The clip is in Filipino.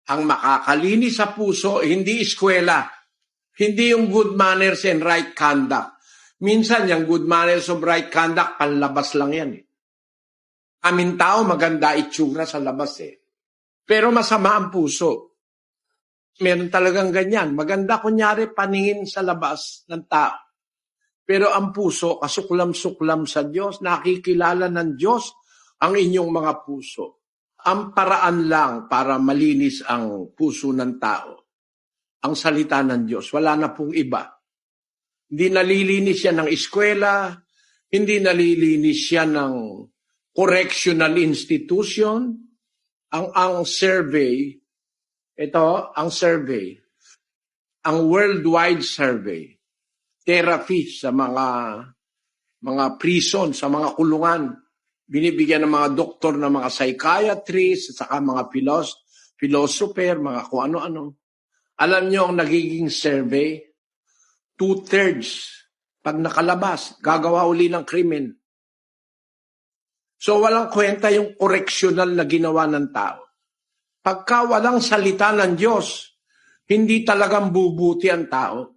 Ang makakalinis sa puso, hindi eskwela. Hindi yung good manners and right conduct. Minsan yung good manners and right conduct, panlabas lang yan eh. Aming tao, maganda itsura sa labas eh. Pero masama ang puso. Meron talagang ganyan. Maganda kunyari paningin sa labas ng tao. Pero ang puso, kasuklam-suklam sa Diyos, nakikilala ng Diyos ang inyong mga puso. Ang paraan lang para malinis ang puso ng tao, ang salita ng Diyos. Wala na pong iba. Hindi nalilinis yan ng eskwela, hindi nalilinis yan ng correctional institution. Ang survey, ito, ang survey, ang worldwide survey, therapy sa mga prison, sa mga kulungan, binibigyan ng mga doktor, ng mga psychiatrist, saka mga philosopher, mga kung ano-ano. Alam nyo ang nagiging survey, 2/3 pag nakalabas, gagawa uli ng krimen. So walang kwenta yung correctional na ginawa ng tao. Pagka walang salita ng Diyos, hindi talagang bubuti ang tao.